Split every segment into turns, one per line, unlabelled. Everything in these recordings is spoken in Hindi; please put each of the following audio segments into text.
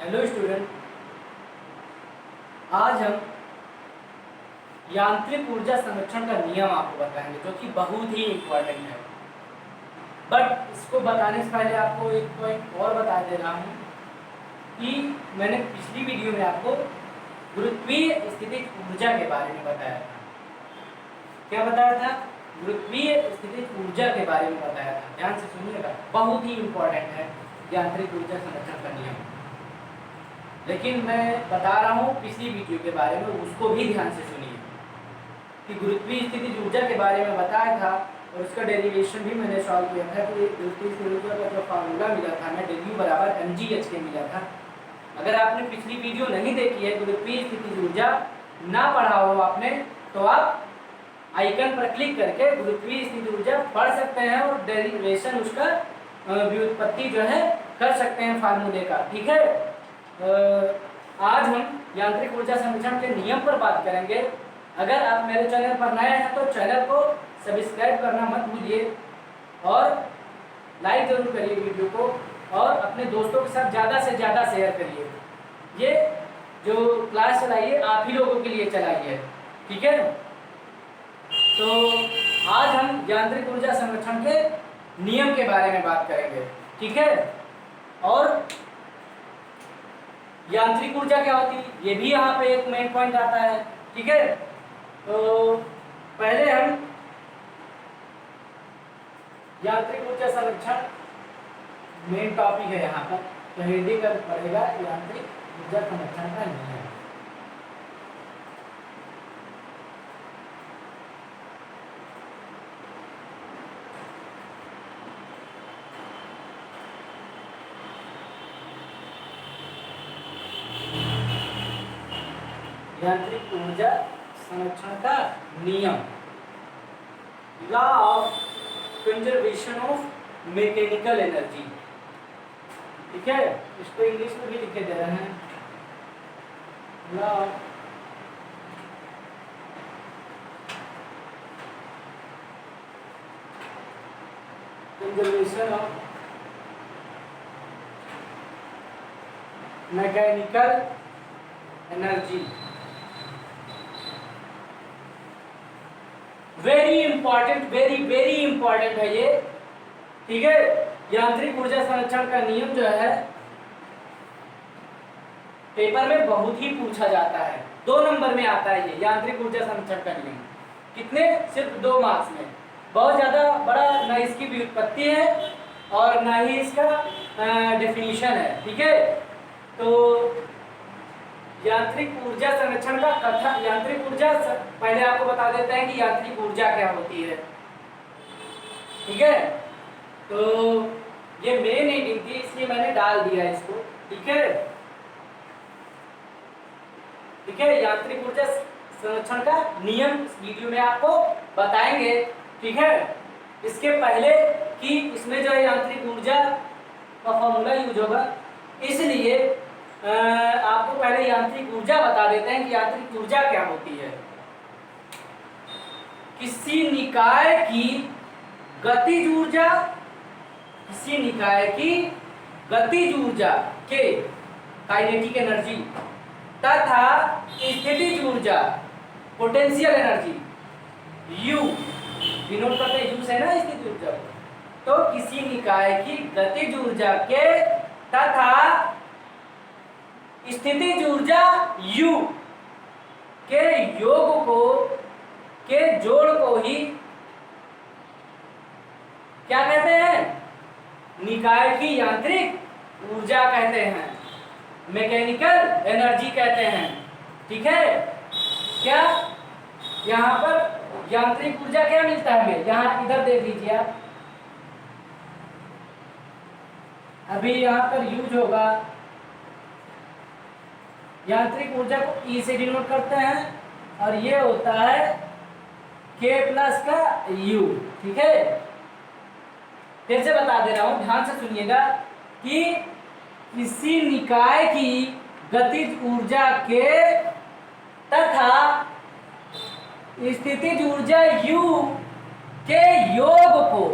हेलो स्टूडेंट, आज हम यांत्रिक ऊर्जा संरक्षण का नियम आपको बताएंगे जो कि बहुत ही इम्पोर्टेंट है। बट इसको बताने से पहले आपको एक पॉइंट और बता दे रहा हूँ कि मैंने पिछली वीडियो में आपको गुरुत्वीय स्थितिज ऊर्जा के बारे में बताया था। क्या बताया था? गुरुत्वीय स्थितिज ऊर्जा के बारे में बताया था। ध्यान से सुनिएगा, बहुत ही इम्पोर्टेंट है यांत्रिक ऊर्जा संरक्षण का नियम। लेकिन मैं बता रहा हूँ पिछली वीडियो के बारे में, उसको भी ध्यान से सुनिए कि गुरुत्वीय स्थितिज ऊर्जा के बारे में बताया था और उसका डेरिवेशन भी मैंने सॉल्व किया था। तो गुरुत्वीय स्थितिज ऊर्जा का जो फार्मूला मिला था मैं W बराबर mgh के मिला था। अगर आपने पिछली वीडियो नहीं देखी है, गुरुत्वीय स्थितिज ऊर्जा ना पढ़ा हो आपने, तो आप आइकन पर क्लिक करके गुरुत्वीय स्थितिज ऊर्जा पढ़ सकते हैं और डेरिवेशन उसका व्युत्पत्ति जो है कर सकते हैं फार्मूले का। ठीक है, आज हम यांत्रिक ऊर्जा संरक्षण के नियम पर बात करेंगे। अगर आप मेरे चैनल पर नए हैं तो चैनल को सब्सक्राइब करना मत भूलिए और लाइक जरूर करिए वीडियो को और अपने दोस्तों के साथ ज़्यादा से ज़्यादा शेयर करिए। ये जो क्लास चलाइए आप ही लोगों के लिए चलाइए, ठीक है। तो आज हम यांत्रिक ऊर्जा संरक्षण के नियम के बारे में बात करेंगे, ठीक है। और यांत्रिक ऊर्जा क्या होती है ये भी यहाँ पे एक मेन पॉइंट आता है, ठीक है। तो पहले हम यांत्रिक ऊर्जा संरक्षण मेन टॉपिक है यहाँ पर, तो हेडिंग पड़ेगा यांत्रिक ऊर्जा संरक्षण का नियम। यांत्रिक ऊर्जा संरक्षण का नियम, law of conservation of mechanical energy, ठीक है। इसको इंग्लिश में भी लिखे दे रहे हैं, law of conservation of mechanical energy. Very important, very important है ये, ठीक है। यांत्रिक ऊर्जा संरक्षण का नियम जो है पेपर में बहुत ही पूछा जाता है, 2 नंबर में आता है ये यांत्रिक ऊर्जा संरक्षण का नियम। कितने? सिर्फ 2 मार्क्स में। बहुत ज्यादा बड़ा ना इसकी व्युत्पत्ति है और ना ही इसका डेफिनेशन है, ठीक है। तो यांत्रिक ऊर्जा संरक्षण का कथन, यांत्रिक ऊर्जा पहले आपको बता देते हैं कि यांत्रिक ऊर्जा क्या होती है, ठीक है। तो ये मेन हेडिंग थी इसलिए मैंने डाल दिया इसको, ठीक है, ठीक है। यांत्रिक ऊर्जा संरक्षण का नियम इस वीडियो में आपको बताएंगे, ठीक है। इसके पहले कि इसमें जो है यांत्रिक ऊर्जा का फॉर्मूला यूज होगा, इसलिए आपको पहले यांत्रिक ऊर्जा बता देते हैं कि यांत्रिक ऊर्जा क्या होती है। किसी निकाय की गतिज ऊर्जा, किसी निकाय की गतिज ऊर्जा के काइनेटिक एनर्जी तथा स्थितिज ऊर्जा पोटेंशियल एनर्जी U डिनोट करते हैं U से ना स्थितिज ऊर्जा। तो किसी निकाय की गतिज ऊर्जा के तथा स्थितिज ऊर्जा U के योग को, के जोड़ को ही क्या कहते हैं? निकाय की यांत्रिक ऊर्जा कहते हैं, मैकेनिकल एनर्जी कहते हैं, ठीक है। क्या यहाँ पर यांत्रिक ऊर्जा क्या मिलता है हमें? यहाँ इधर देख लीजिए आप, अभी यहाँ पर यूज होगा, यांत्रिक ऊर्जा को E से डिनोट करते हैं और ये होता है K प्लस का U, ठीक है। फिर से बता दे रहा हूं, ध्यान से सुनिएगा कि किसी निकाय की गतिज ऊर्जा के तथा स्थितिज ऊर्जा U के योग को,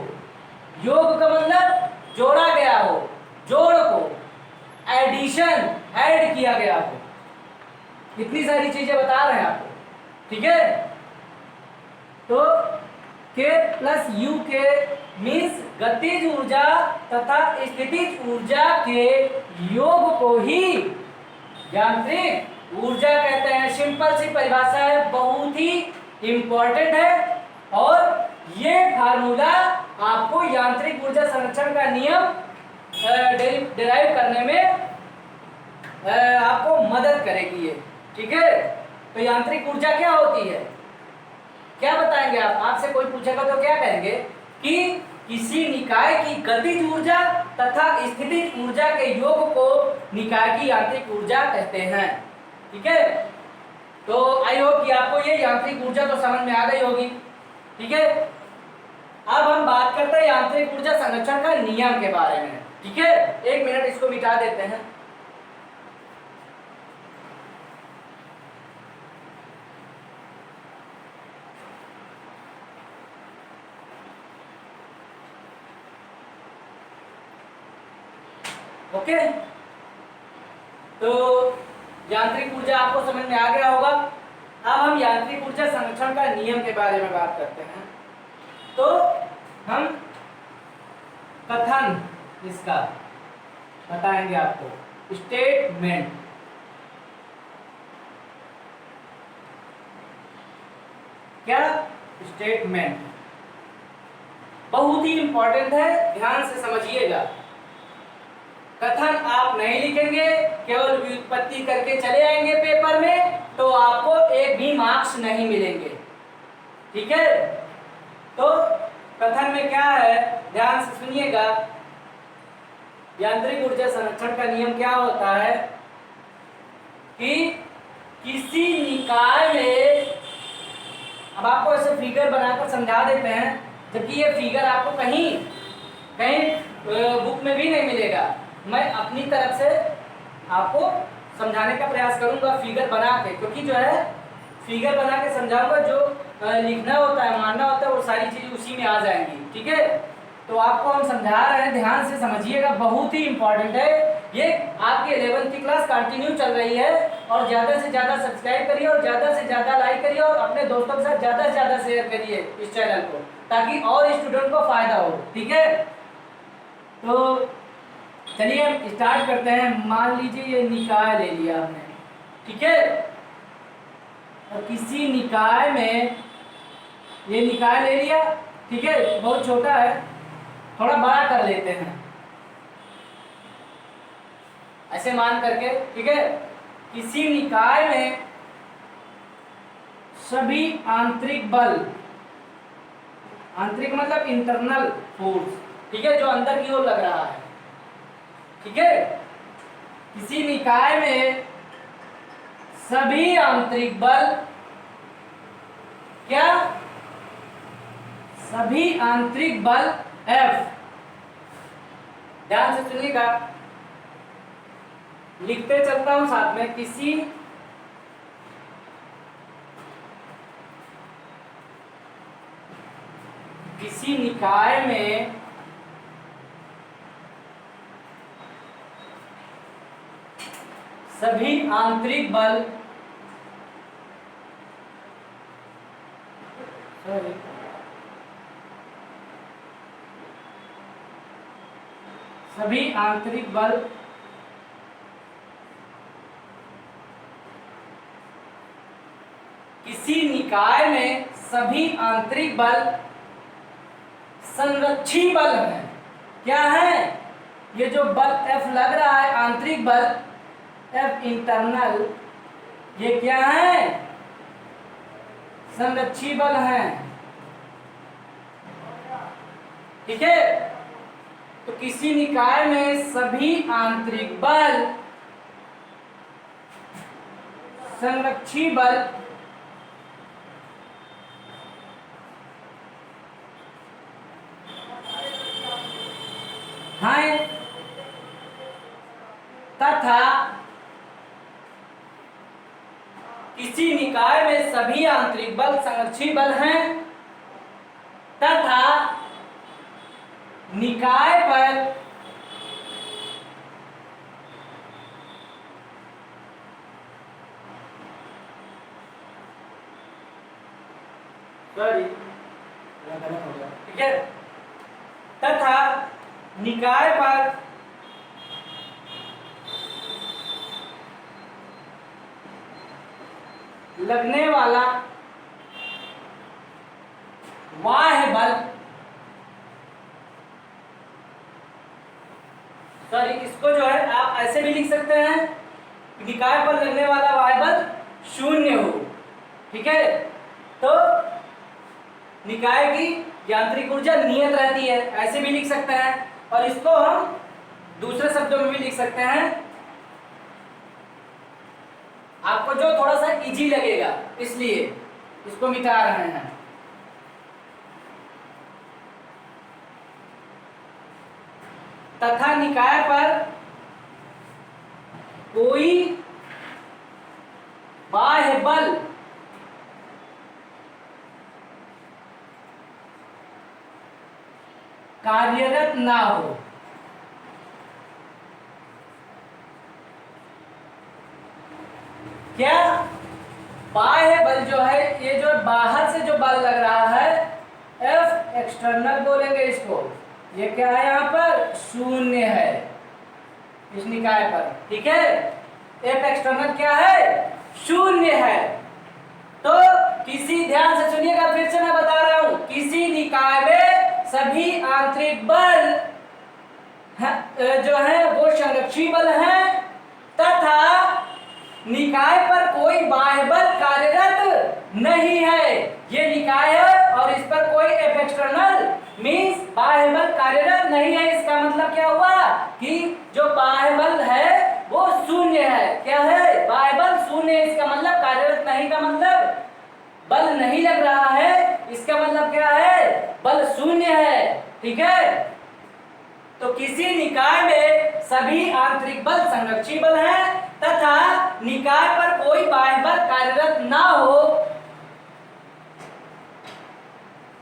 योग का मतलब जोड़ा गया हो, जोड़ को, एडिशन, ऐड किया गया हो। इतनी सारी चीजें बता रहे हैं आपको, ठीक है। तो के प्लस यू के मीन्स गतिज ऊर्जा तथा स्थितिज ऊर्जा के योग को ही यांत्रिक ऊर्जा कहते हैं। सिंपल सी परिभाषा है, बहुत ही इंपॉर्टेंट है, और ये फार्मूला आपको यांत्रिक ऊर्जा संरक्षण का नियम डिराइव करने में आपको मदद करेगी ये, ठीक है। तो यांत्रिक ऊर्जा क्या होती है, क्या बताएंगे आप? आपसे कोई पूछेगा तो क्या कहेंगे कि किसी निकाय की गतिज ऊर्जा तथा स्थितिज ऊर्जा के योग को निकाय की यांत्रिक ऊर्जा कहते हैं, ठीक है। तो आई होप कि आपको ये यांत्रिक ऊर्जा तो समझ में आ गई होगी, ठीक है। अब हम बात करते हैं यांत्रिक ऊर्जा संरक्षण का नियम के बारे में, ठीक है। एक मिनट इसको मिटा देते हैं। ओके, तो यांत्रिक ऊर्जा आपको समझ में आ गया होगा। अब हम यांत्रिक ऊर्जा संरक्षण का नियम के बारे में बात करते हैं। तो हम कथन इसका बताएंगे आपको, स्टेटमेंट। क्या? स्टेटमेंट बहुत ही इंपॉर्टेंट है, ध्यान से समझिएगा। कथन आप नहीं लिखेंगे, केवल व्युत्पत्ति करके चले आएंगे पेपर में, तो आपको एक भी मार्क्स नहीं मिलेंगे, ठीक है। तो कथन में क्या है, ध्यान से सुनिएगा। यांत्रिक ऊर्जा संरक्षण का नियम क्या होता है कि किसी निकाय में, अब आपको ऐसे फिगर बनाकर समझा देते हैं, जबकि ये फिगर आपको कहीं बुक में भी नहीं मिलेगा। मैं अपनी तरफ से आपको समझाने का प्रयास करूंगा फिगर बना के, क्योंकि जो है फिगर बना के समझाऊंगा, जो लिखना होता है, मानना होता है, वो सारी चीजें उसी में आ जाएंगी, ठीक है। तो आपको हम समझा रहे हैं, ध्यान से समझिएगा, बहुत ही इंपॉर्टेंट है ये। आपकी 11वीं की क्लास कंटिन्यू चल रही है, और ज़्यादा से ज़्यादा सब्सक्राइब करिए, और ज़्यादा से ज़्यादा लाइक करिए, और अपने दोस्तों के साथ ज़्यादा से ज़्यादा शेयर करिए इस चैनल को, ताकि और स्टूडेंट को फायदा हो, ठीक है। तो चलिए हम स्टार्ट करते हैं। मान लीजिए ये निकाय ले लिया हमने, ठीक है। और किसी निकाय में, ये निकाय ले लिया, ठीक है, बहुत छोटा है, थोड़ा बड़ा कर लेते हैं ऐसे मान करके, ठीक है। किसी निकाय में सभी आंतरिक बल, आंतरिक मतलब इंटरनल फोर्स, ठीक है, जो अंदर की ओर लग रहा है, ठीक है। किसी निकाय में सभी आंतरिक बल, क्या? सभी आंतरिक बल F, ध्यान से सुनिएगा, लिखते चलता हूं साथ में। किसी निकाय में सभी आंतरिक बल, सभी आंतरिक बल किसी निकाय में सभी आंतरिक बल संरक्षी बल है। क्या है? ये जो बल F लग रहा है, आंतरिक बल F इंटरनल, ये क्या है? संरक्षी बल है, ठीक है। तो किसी निकाय में सभी आंतरिक बल संरक्षी बल हैं तथा किसी निकाय में सभी आंतरिक बल संरक्षी बल हैं तथा निकाय पर सॉरी गलत हो गया, ठीक है। तथा निकाय पर लगने वाला बाह्य बल, सॉरी इसको जो है आप ऐसे भी लिख सकते हैं, निकाय पर लगने वाला बाह्य बल शून्य हो, ठीक है। तो निकाय की यांत्रिक ऊर्जा नियत रहती है, ऐसे भी लिख सकते हैं। और इसको हम दूसरे शब्दों में भी लिख सकते हैं, आपको जो थोड़ा सा इजी लगेगा इसलिए इसको मिटा रहे हैं। तथा निकाय पर कोई बाह्य बल कार्यरत ना हो। क्या बाह्य बल जो है, ये जो बाहर से जो बल लग रहा है, एफ एक्सटर्नल बोलेंगे इसको, ये क्या है यहाँ पर शून्य है इस निकाय पर, ठीक है। एफ एक्सटर्नल क्या है, शून्य है। तो किसी, ध्यान से सुनिएगा, फिर से मैं बता रहा हूं, किसी निकाय में सभी आंतरिक बल जो है वो संरक्षी बल है, तथा निकाय पर कोई बाह्य बल कार्यरत नहीं है। ये निकाय है और इस पर कोई एफ एक्सटर्नल मींस बाह्य बल कार्यरत नहीं है। इसका मतलब क्या हुआ कि जो बाह्य बल है वो शून्य है। क्या है, बाह्य बल शून्य है। इसका मतलब कार्यरत नहीं का मतलब बल नहीं लग रहा है, इसका मतलब क्या है, बल शून्य है, ठीक है। तो किसी निकाय में सभी आंतरिक बल संरक्षी बल हैं तथा निकाय पर कोई बाह्य बल कार्यरत ना हो,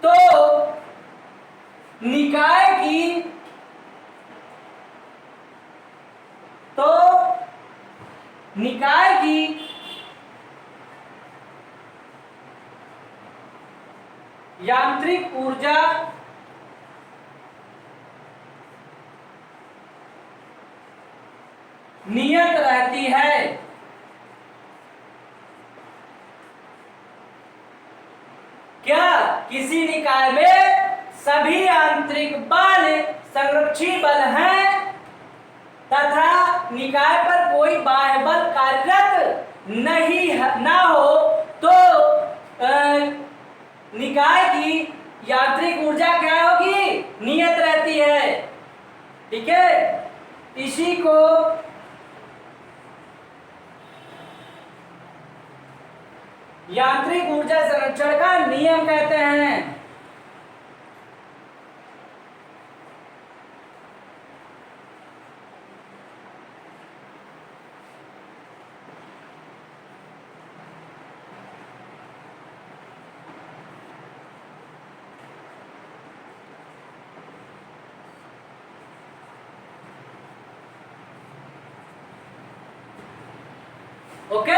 तो निकाय की यांत्रिक ऊर्जा नियत रहती है। क्या किसी निकाय में सभी आंतरिक बल संरक्षी बल हैं तथा निकाय पर कोई बाह्य बल कार्यरत नहीं ना हो, तो निकाय की यांत्रिक ऊर्जा क्या होगी, नियत रहती है, ठीक है। इसी को यांत्रिक ऊर्जा संरक्षण का नियम कहते हैं। Okay,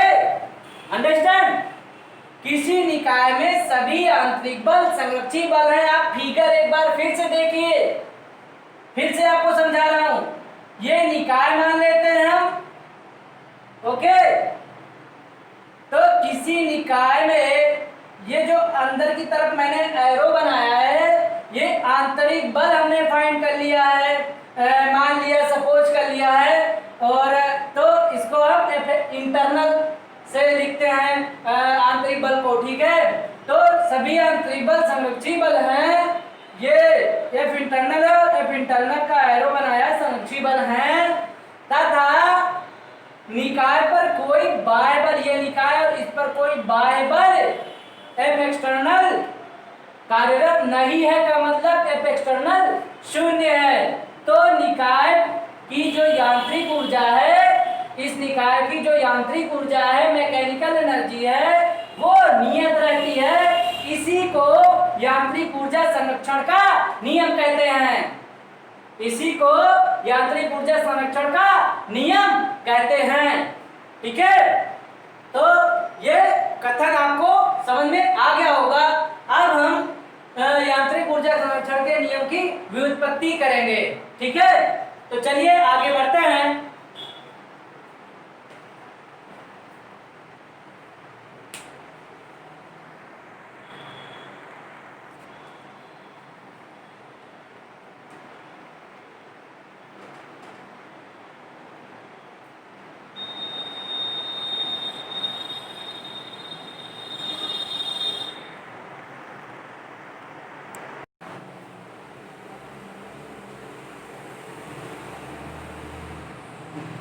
understand. किसी निकाय में सभी आंतरिक बल संरक्षी बल है। आप फिगर एक बार फिर से देखिए, फिर से आपको समझा रहा हूं। ये निकाय मान लेते हैं हम, ओके। तो किसी निकाय में ये जो अंदर की तरफ मैंने एरो बनाया है, ये आंतरिक बल हमने फाइंड कर लिया है, मान लिया, सपोज कर लिया है। और तो इसको हम इंटरनल से लिखते हैं आंतरिक बल को, ठीक है। तो सभी आंतरिक बल संरक्षी बल हैं। ये एफ इंटरनल है और एफ इंटरनल का एरो बनाया, संरक्षी बल हैं तथा निकाय पर कोई बाह्य बल, ये निकाय और इस पर कोई बाह्य बल एफ एक्सटर्नल कार्यरत नहीं है का मतलब एफ एक्सटर्नल शून्य है। तो निकाय की जो यांत्रिक ऊर्जा है, इस निकाय की जो यांत्रिक ऊर्जा है, मैकेनिकल एनर्जी है, वो नियत रहती है। इसी को यांत्रिक ऊर्जा संरक्षण का नियम कहते हैं। इसी को यांत्रिक ऊर्जा संरक्षण का नियम कहते हैं, ठीक है। तो ये कथन आपको समझ में आ गया होगा। अब नियम की व्युत्पत्ति करेंगे। ठीक है, तो चलिए आगे बढ़ते हैं।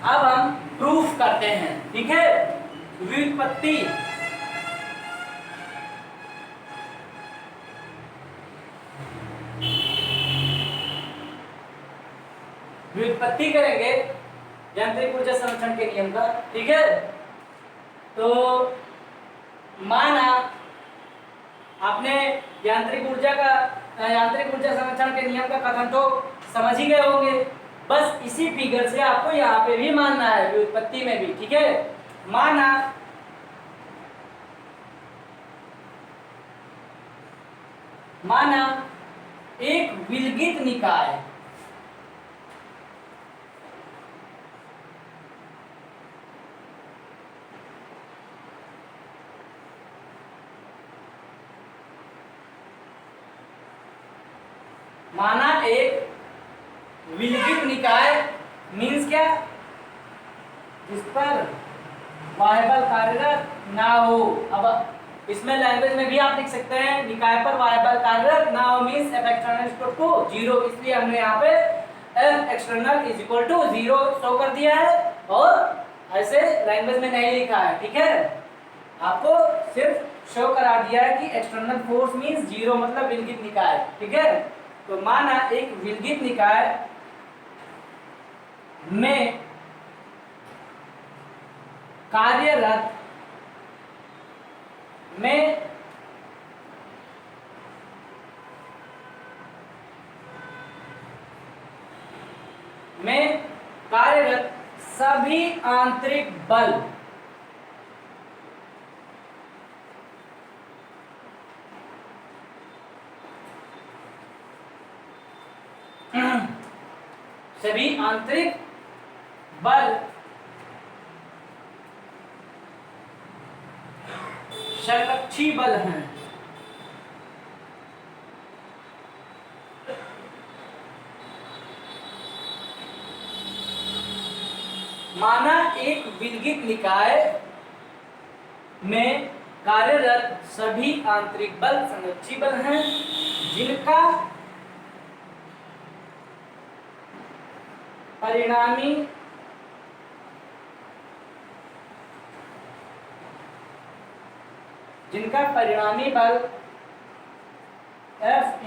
अब हम प्रूफ करते हैं। ठीक है, व्युत्पत्ति। व्युत्पत्ति करेंगे यांत्रिक ऊर्जा संरक्षण के नियम का। ठीक है, तो माना आपने यांत्रिक ऊर्जा संरक्षण के नियम का कथन तो समझ ही गए होंगे। बस इसी फिगर से आपको यहाँ पे भी मानना है, व्युत्पत्ति में भी। ठीक है, माना एक विलगित निकाय मीन्स क्या, जिस पर बाह्य बल कार्यरत ना हो। अब इसमें लैंग्वेज में भी आप लिख सकते हैं, निकाय पर बाह्य बल कार्यरत ना हो means F external equal to 0। इसलिए हमने यहाँ पे F external is equal to 0 show कर दिया है, और ऐसे लैंग्वेज में नहीं लिखा है। ठीक है, आपको सिर्फ शो करा दिया है कि एक्सटर्नल फोर्स मीन्स 0 मतलब विलगित निकाय। ठीक है, तो माना एक विलगित निकाय में कार्यरत सभी आंतरिक बल संरक्षी बल हैं। माना एक विलगित निकाय में कार्यरत सभी आंतरिक बल संरक्षी बल हैं, जिनका परिणामी बल F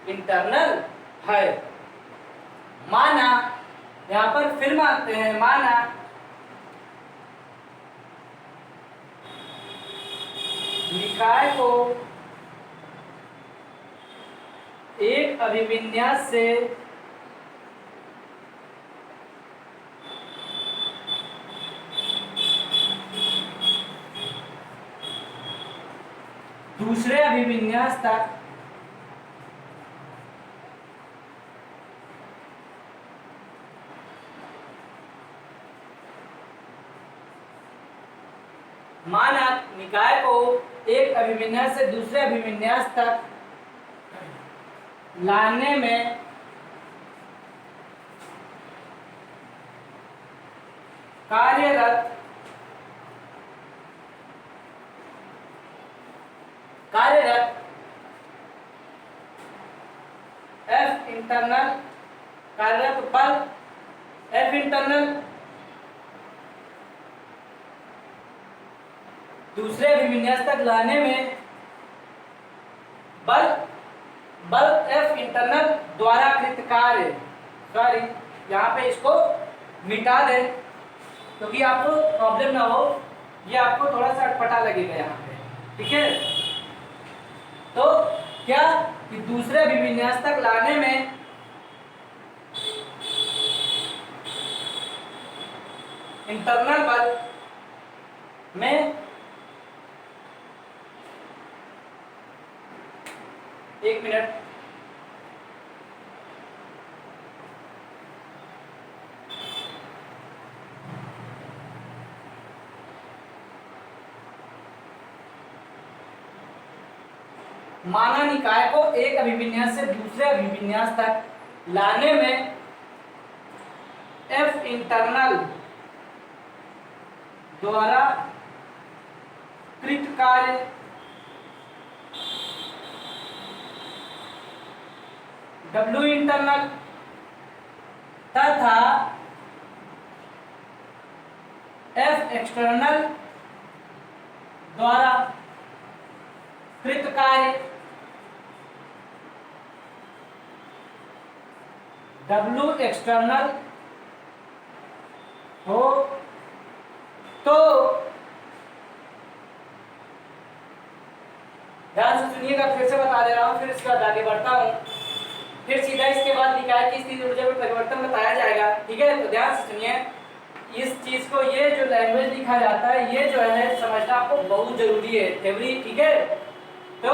इंटरनल है। माना यहां पर फिर मानते हैं, माना निकाय को एक अभिविन्यास से दूसरे अभिविन्यास तक माना निकाय को एक अभिविन्यास से दूसरे अभिविन्यास तक लाने में कार्यरत F इंटरनल कार्यरत बल F इंटरनल दूसरे अभिविन्यास तक लाने में बल F इंटरनल द्वारा कृत कार्य, सॉरी यहाँ पे इसको मिटा दें क्योंकि आपको प्रॉब्लम ना हो, ये आपको थोड़ा सा अटपटा लगेगा यहाँ पे। ठीक है, तो क्या कि दूसरे अभिविन्यास तक लाने में इंटरनल बल में एक मिनट। माना निकाय को एक अभिविन्यास से दूसरे अभिविन्यास तक लाने में एफ इंटरनल द्वारा कृत कार्य डब्ल्यू इंटरनल तथा एफ एक्सटर्नल द्वारा कृत कार्य डब्ल्यू एक्सटर्नल हो तो ध्यान से सुनिएगा, फिर से बता दे रहा हूं, फिर इसके बाद आगे बढ़ता हूं। फिर सीधा इसके बाद निकाय की स्थिति ऊर्जा में परिवर्तन बताया जाएगा। ठीक है, तो ध्यान से सुनिए इस चीज को, ये जो लैंग्वेज लिखा जाता है ये जो है समझना आपको बहुत जरूरी है, थ्योरी। ठीक है, तो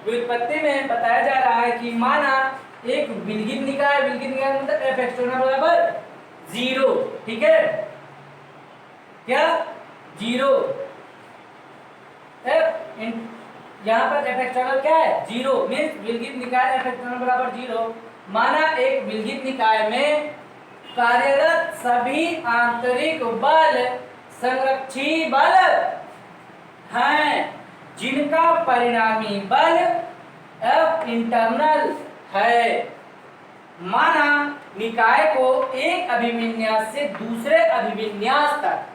व्युत्पत्ति में बताया जा रहा है कि माना एक विलगित निकाय मतलब एफ एक्सटर्नल बराबर 0। ठीक है, क्या 0 एफ यहाँ पर एफ एक्सटर्नल क्या है 0 मीन्स विलगित निकाय एफ एक्सटर्नल बराबर 0। माना एक विलगित निकाय में कार्यरत सभी आंतरिक बल संरक्षी बल हैं जिनका परिणामी बल एफ इंटरनल है। माना निकाय को एक अभिविन्यास से दूसरे अभिविन्यास तक,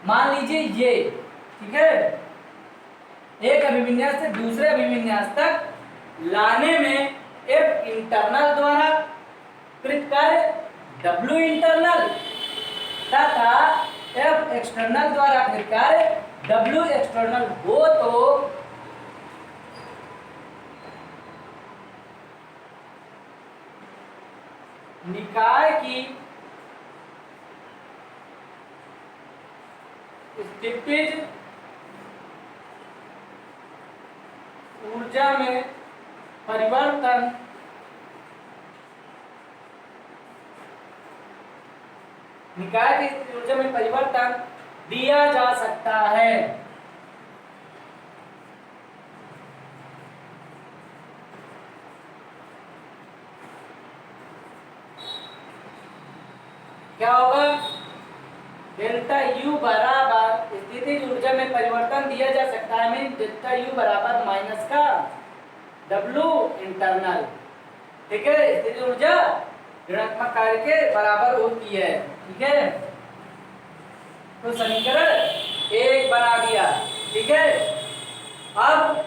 मान लीजिए ये, ठीक है, एक अभिविन्यास से दूसरे अभिविन्यास तक लाने में एफ इंटरनल द्वारा कृत कार्य डब्ल्यू इंटरनल तथा एफ एक्सटर्नल द्वारा कृत कार्य डब्ल्यू एक्सटर्नल हो तो निकाय की स्थितिज ऊर्जा में परिवर्तन निकाय की स्थितिज ऊर्जा में परिवर्तन दिया जा सकता है। क्या होगा, डेल्टा यू बराबर स्थितिज ऊर्जा में परिवर्तन दिया जा सकता है, मीन डेल्टा यू बराबर माइनस का डब्ल्यू इंटरनल। ठीक है, स्थितिज ऊर्जा ऋणात्मक कार्य के बराबर होती है। ठीक है, तो समीकरण 1 बना दिया। ठीक है, अब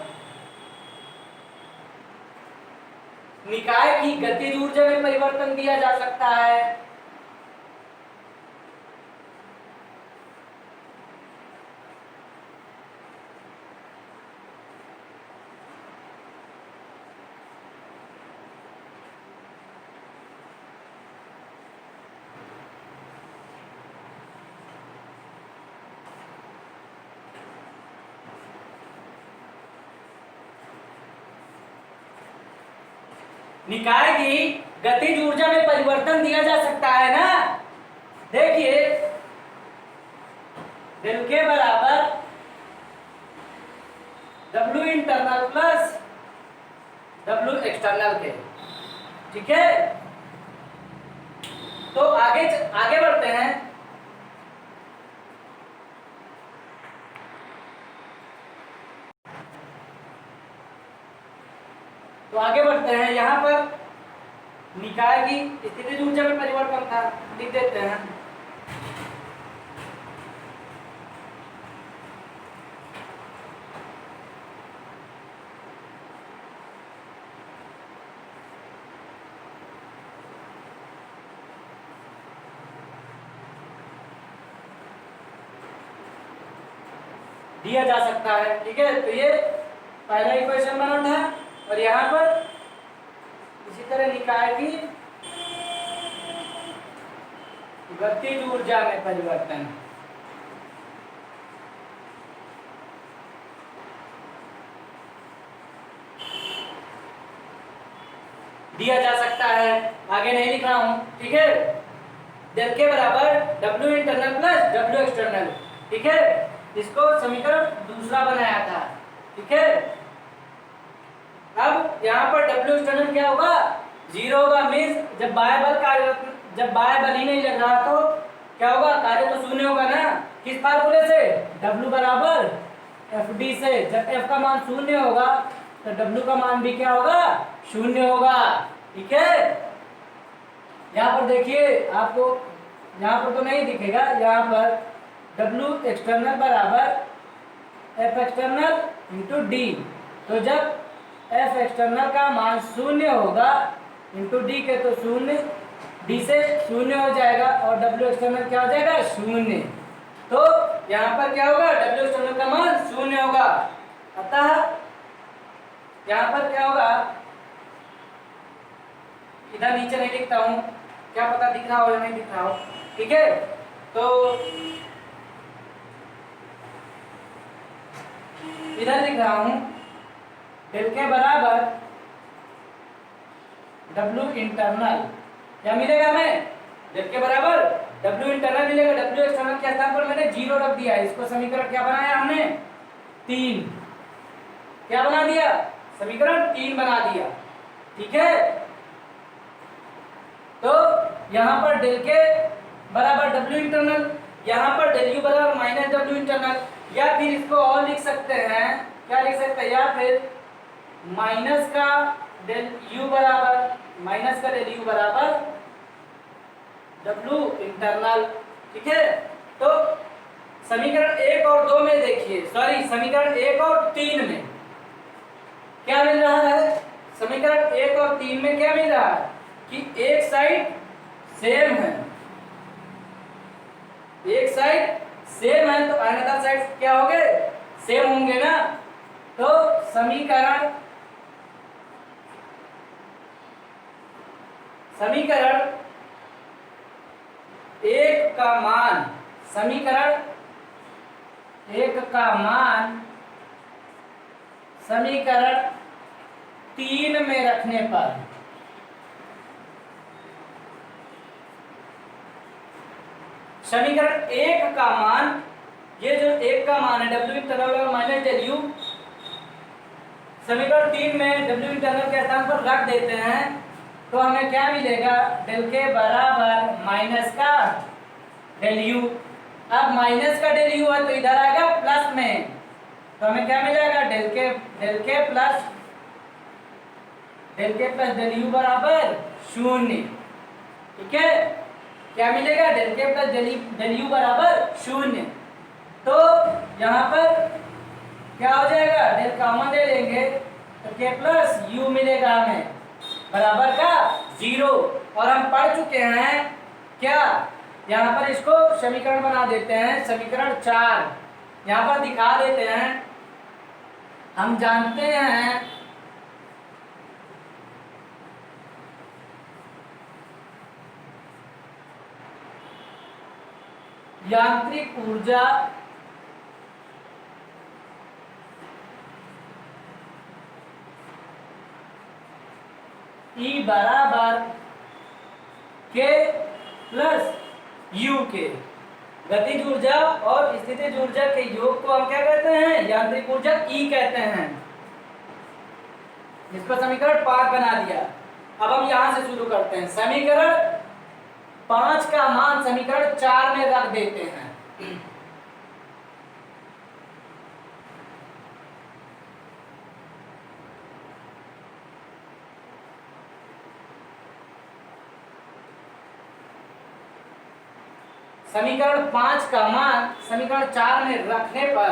निकाय की गतिज ऊर्जा में परिवर्तन दिया जा सकता है। निकाय की गतिज ऊर्जा में परिवर्तन दिया जा सकता है ना। देखिए डेल के बराबर W internal plus W external के। ठीक है, तो आगे बढ़ते हैं। तो आगे बढ़ते हैं, यहाँ पर निकाय की स्थितिज ऊर्जा में परिवर्तन था, लिख देते हैं। दिया जा सकता है। ठीक है, तो ये पहला इक्वेशन बना था, और यहाँ पर इसी तरह निकाय की गतिज ऊर्जा में परिवर्तन। दिया जा सकता है। आगे नहीं लिख रहा हूं, ठीक है। डेल के बराबर W internal plus W external, ठीक है। इसको समीकरण दूसरा बनाया था, ठीक है। अब यहाँ पर डब्ल्यू एक्सटर्नल क्या होगा, 0 होगा। मीन्स जब बाह्य बल ही नहीं लग रहा तो क्या होगा, कार्य तो शून्य होगा ना। किस फार्मूले से, W बराबर FD से। जब F का मान शून्य होगा तो W का मान भी क्या होगा, शून्य होगा, ठीक है। यहाँ पर देखिए, आपको यहाँ पर तो नहीं दिखेगा, यहाँ पर W एक्सटर्नल बराबर F एक्सटर्नल इंटू डी। तो जब F एक्सटर्नल का मान शून्य होगा इंटू डी के, तो शून्य डी से शून्य हो जाएगा और W एक्सटर्नल क्या हो जाएगा, शून्य। तो यहाँ पर क्या होगा, W एक्सटर्नल का मान शून्य होगा। अतः यहाँ पर क्या होगा, इधर नीचे नहीं लिखता हूँ, क्या पता दिख रहा हो या नहीं दिख रहा हो, ठीक है। तो इधर लिख रहा हूँ, डेल के बराबर W इंटरनल क्या मिलेगा, हमें डेल के बराबर W इंटरनल मिलेगा। W एक्सटर्नल के स्थान पर मैंने 0 रख दिया है। इसको समीकरण क्या बनाया हमने, 3। क्या बना दिया, समीकरण 3 बना दिया, ठीक है। तो यहाँ पर डेल के बराबर W इंटरनल, यहाँ पर डेल यू बराबर माइनस W इंटरनल, या फिर इसको और लिख सकते हैं, क्या लिख सकते हैं, या फिर माइनस का डेल यू बराबर W इंटरनल, ठीक है। तो समीकरण 1 और 2 में देखिए, सॉरी समीकरण 1 और 3 में क्या मिल रहा है, समीकरण 1 और 3 में क्या मिल रहा है कि एक साइड सेम है, एक साइड सेम है, तो अनदर साइड क्या होंगे, सेम होंगे ना। तो समीकरण 1 का मान, समीकरण 1 का मान समीकरण 3 में रखने पर समीकरण 1 का मान, ये जो 1 का मान है W internal minus del U, समीकरण 3 में W इंटरनल के स्थान पर रख देते हैं, तो हमें क्या मिलेगा, डेल के बराबर माइनस का डेल यू। अब माइनस का डेल यू है तो इधर आएगा प्लस में, तो हमें क्या मिलेगा, डेल के प्लस डेल यू बराबर 0, ठीक है। क्या मिलेगा, डेल के प्लस डेल यू बराबर 0। तो यहाँ पर क्या हो जाएगा, डेल कॉमन ले लेंगे तो के प्लस यू मिलेगा हमें बराबर का 0। और हम पढ़ चुके हैं क्या, यहाँ पर इसको समीकरण बना देते हैं, समीकरण 4 यहाँ पर दिखा देते हैं। हम जानते हैं यांत्रिक ऊर्जा E बराबर के प्लस यू के। गतिज ऊर्जा और स्थितिज ऊर्जा के योग को हम क्या कहते हैं, यांत्रिक ऊर्जा E कहते हैं। इसको समीकरण 5 बना दिया। अब हम यहां से शुरू करते हैं। समीकरण 5 का मान समीकरण 4 में रख देते हैं। समीकरण 5 का मान समीकरण 4 में रखने पर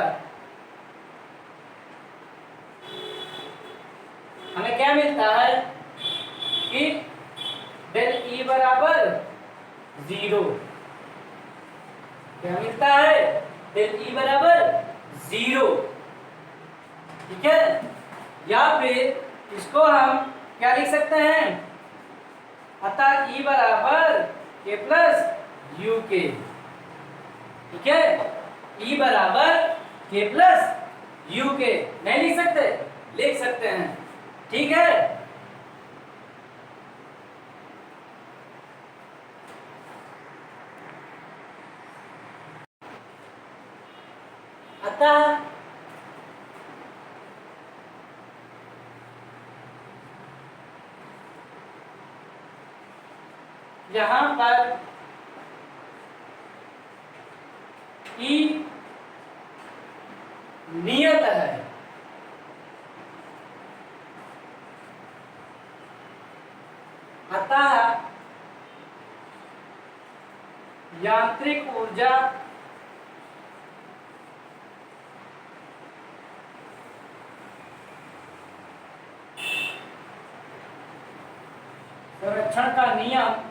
हमें क्या मिलता है कि डेल ई बराबर 0। क्या मिलता है, डेल ई बराबर 0, ठीक है। या फिर इसको हम क्या लिख सकते हैं, अतः ई बराबर के प्लस यू के, ठीक है। ई बराबर के प्लस यू के नहीं लिख सकते, लिख सकते हैं, ठीक है। अतः यहाँ पर ई नियत है, अतः यांत्रिक ऊर्जा संरक्षण का नियम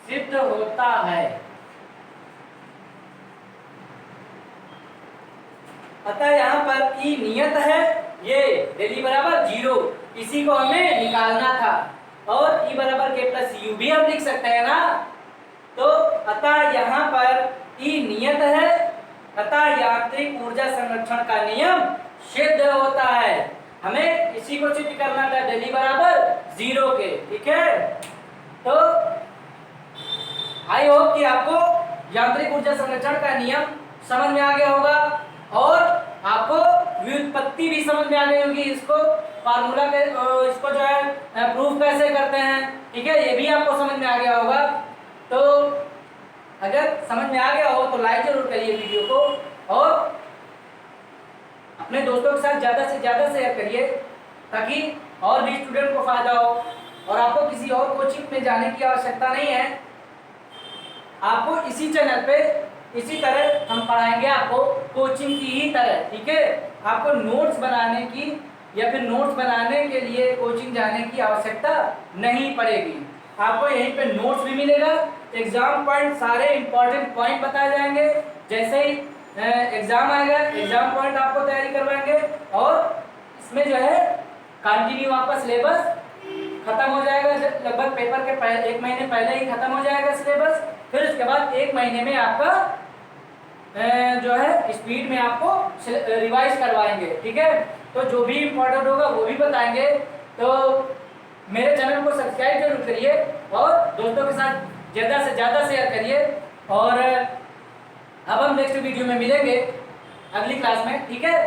सिद्ध होता है। अतः यहाँ पर ई नियत है, ये डेली बराबर 0, इसी को हमें निकालना था, और ई बराबर के प्लस यू भी हम लिख सकते हैं ना। तो अतः यहाँ पर ई नियत है, अतः यांत्रिक ऊर्जा संरक्षण का नियम सिद्ध होता है। हमें इसी को सिद्ध करना था, डेली बराबर 0 के। ठीक है, तो आई होप कि आपको यांत्रिक ऊर्जा संरक्षण का नियम समझ में आ गया होगा, और आपको व्युत्पत्ति भी समझ में आ गई होगी, इसको फार्मूला के इसको जो है प्रूफ कैसे करते हैं। ठीक है, ये भी आपको समझ में आ गया होगा। तो अगर समझ में आ गया हो तो लाइक जरूर करिए वीडियो को, और अपने दोस्तों के साथ ज़्यादा से ज़्यादा शेयर करिए, ताकि और भी स्टूडेंट को फायदा हो। और आपको किसी और कोचिंग में जाने की आवश्यकता नहीं है, आपको इसी चैनल पे इसी तरह हम पढ़ाएंगे, आपको कोचिंग की ही तरह। ठीक है, आपको नोट्स बनाने की या फिर नोट्स बनाने के लिए कोचिंग जाने की आवश्यकता नहीं पड़ेगी। आपको यहीं पे नोट्स भी मिलेगा, एग्जाम पॉइंट, सारे इंपॉर्टेंट पॉइंट बताए जाएंगे। जैसे ही एग्जाम आएगा, एग्जाम पॉइंट आपको तैयारी करवाएंगे, और इसमें जो है कंटिन्यू आपका सिलेबस खत्म हो जाएगा। लगभग पेपर के 1 महीने पहले ही खत्म हो जाएगा सिलेबस। फिर उसके बाद 1 महीने में आपका जो है स्पीड में आपको रिवाइज करवाएंगे। ठीक है, तो जो भी इम्पोर्टेंट होगा वो भी बताएंगे। तो मेरे चैनल को सब्सक्राइब जरूर करिए, और दोस्तों के साथ ज़्यादा से ज़्यादा शेयर करिए। और अब हम नेक्स्ट वीडियो में मिलेंगे अगली क्लास में। ठीक है।